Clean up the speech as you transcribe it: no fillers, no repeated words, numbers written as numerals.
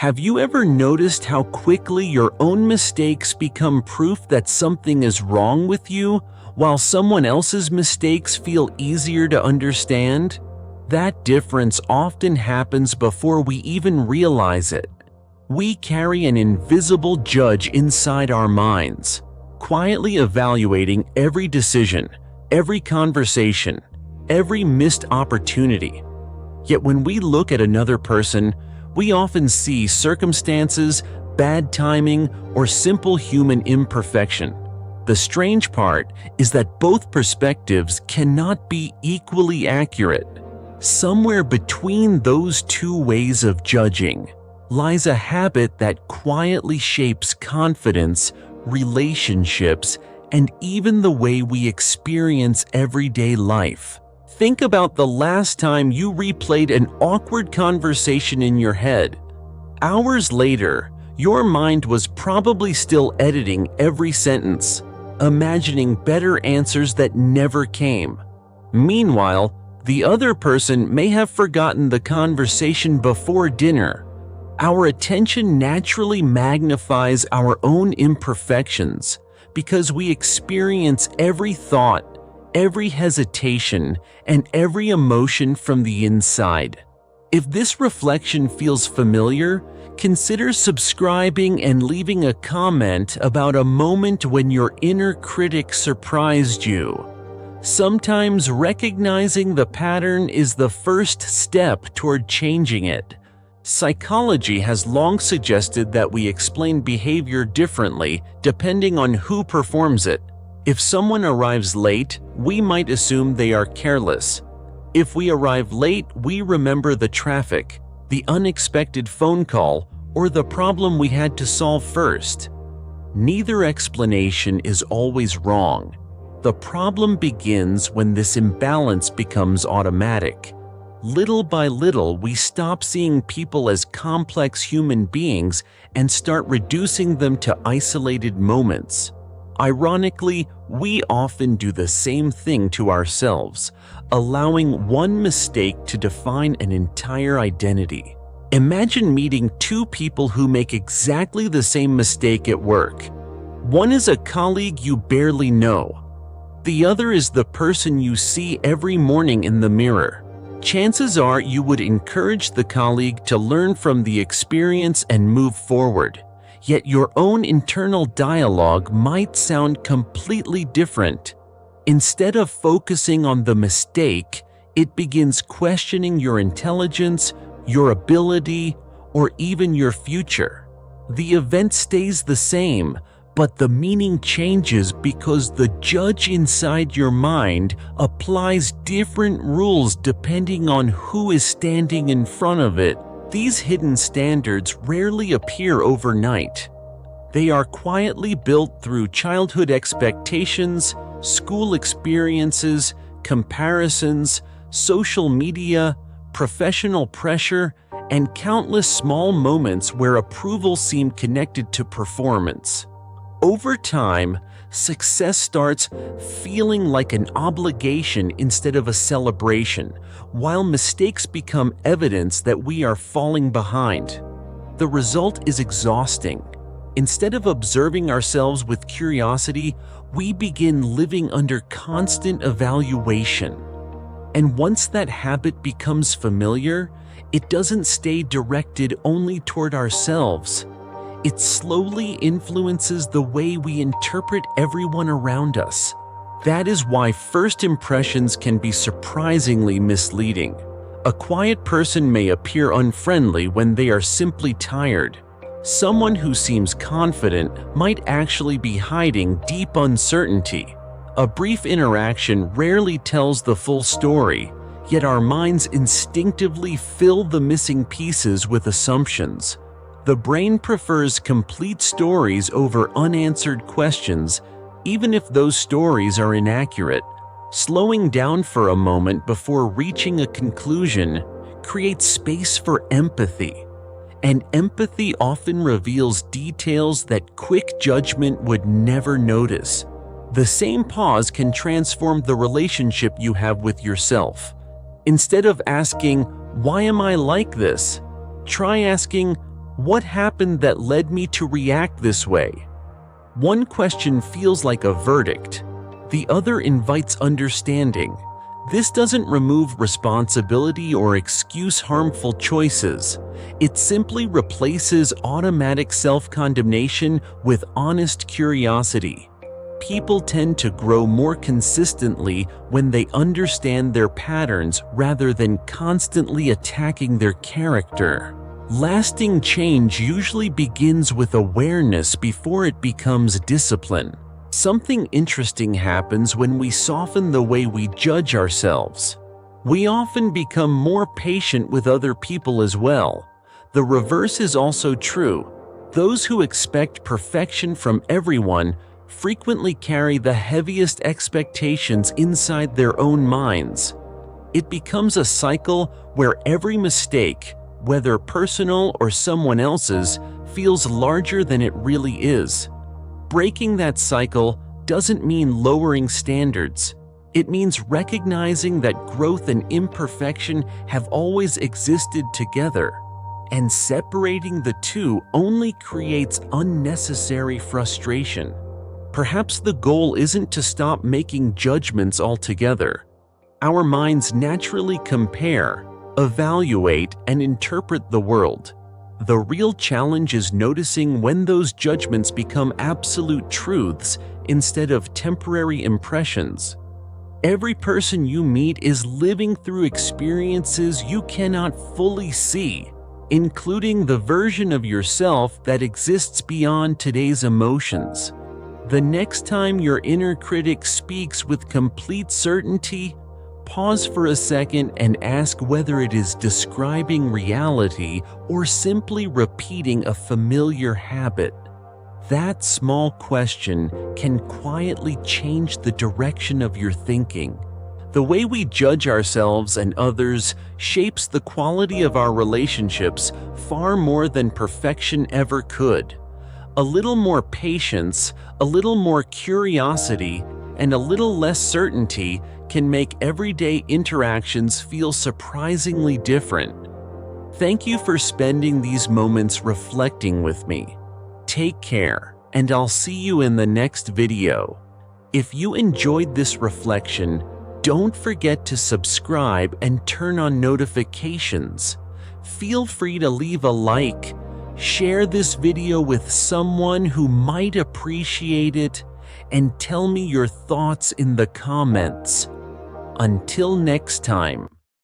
Have you ever noticed how quickly your own mistakes become proof that something is wrong with you, while someone else's mistakes feel easier to understand? That difference often happens before we even realize it. We carry an invisible judge inside our minds, quietly evaluating every decision, every conversation, every missed opportunity. Yet when we look at another person, we often see circumstances, bad timing, or simple human imperfection. The strange part is that both perspectives cannot be equally accurate. Somewhere between those two ways of judging lies a habit that quietly shapes confidence, relationships, and even the way we experience everyday life. Think about the last time you replayed an awkward conversation in your head. Hours later, your mind was probably still editing every sentence, imagining better answers that never came. Meanwhile, the other person may have forgotten the conversation before dinner. Our attention naturally magnifies our own imperfections because we experience every thought, every hesitation, and every emotion from the inside. If this reflection feels familiar, consider subscribing and leaving a comment about a moment when your inner critic surprised you. Sometimes recognizing the pattern is the first step toward changing it. Psychology has long suggested that we explain behavior differently depending on who performs it. If someone arrives late, we might assume they are careless. If we arrive late, we remember the traffic, the unexpected phone call, or the problem we had to solve first. Neither explanation is always wrong. The problem begins when this imbalance becomes automatic. Little by little, we stop seeing people as complex human beings and start reducing them to isolated moments. Ironically, we often do the same thing to ourselves, allowing one mistake to define an entire identity. Imagine meeting two people who make exactly the same mistake at work. One is a colleague you barely know. The other is the person you see every morning in the mirror. Chances are you would encourage the colleague to learn from the experience and move forward. Yet your own internal dialogue might sound completely different. Instead of focusing on the mistake, it begins questioning your intelligence, your ability, or even your future. The event stays the same, but the meaning changes because the judge inside your mind applies different rules depending on who is standing in front of it. These hidden standards rarely appear overnight. They are quietly built through childhood expectations, school experiences, comparisons, social media, professional pressure, and countless small moments where approval seemed connected to performance. Over time, success starts feeling like an obligation instead of a celebration, while mistakes become evidence that we are falling behind. The result is exhausting. Instead of observing ourselves with curiosity, we begin living under constant evaluation. And once that habit becomes familiar, it doesn't stay directed only toward ourselves. It slowly influences the way we interpret everyone around us. That is why first impressions can be surprisingly misleading. A quiet person may appear unfriendly when they are simply tired. Someone who seems confident might actually be hiding deep uncertainty. A brief interaction rarely tells the full story, yet our minds instinctively fill the missing pieces with assumptions. The brain prefers complete stories over unanswered questions, even if those stories are inaccurate. Slowing down for a moment before reaching a conclusion creates space for empathy. And empathy often reveals details that quick judgment would never notice. The same pause can transform the relationship you have with yourself. Instead of asking, "Why am I like this?" try asking, What happened that led me to react this way? One question feels like a verdict. The other invites understanding. This doesn't remove responsibility or excuse harmful choices. It simply replaces automatic self-condemnation with honest curiosity. People tend to grow more consistently when they understand their patterns rather than constantly attacking their character. Lasting change usually begins with awareness before it becomes discipline. Something interesting happens when we soften the way we judge ourselves. We often become more patient with other people as well. The reverse is also true. Those who expect perfection from everyone frequently carry the heaviest expectations inside their own minds. It becomes a cycle where every mistake, whether personal or someone else's, feels larger than it really is. Breaking that cycle doesn't mean lowering standards. It means recognizing that growth and imperfection have always existed together, and separating the two only creates unnecessary frustration. Perhaps the goal isn't to stop making judgments altogether. Our minds naturally compare, evaluate, and interpret the world. The real challenge is noticing when those judgments become absolute truths instead of temporary impressions. Every person you meet is living through experiences you cannot fully see, including the version of yourself that exists beyond today's emotions. The next time your inner critic speaks with complete certainty, pause for a second and ask whether it is describing reality or simply repeating a familiar habit. That small question can quietly change the direction of your thinking. The way we judge ourselves and others shapes the quality of our relationships far more than perfection ever could. A little more patience, a little more curiosity, and a little less certainty can make everyday interactions feel surprisingly different. Thank you for spending these moments reflecting with me. Take care, and I'll see you in the next video. If you enjoyed this reflection, don't forget to subscribe and turn on notifications. Feel free to leave a like, share this video with someone who might appreciate it, and tell me your thoughts in the comments. Until next time.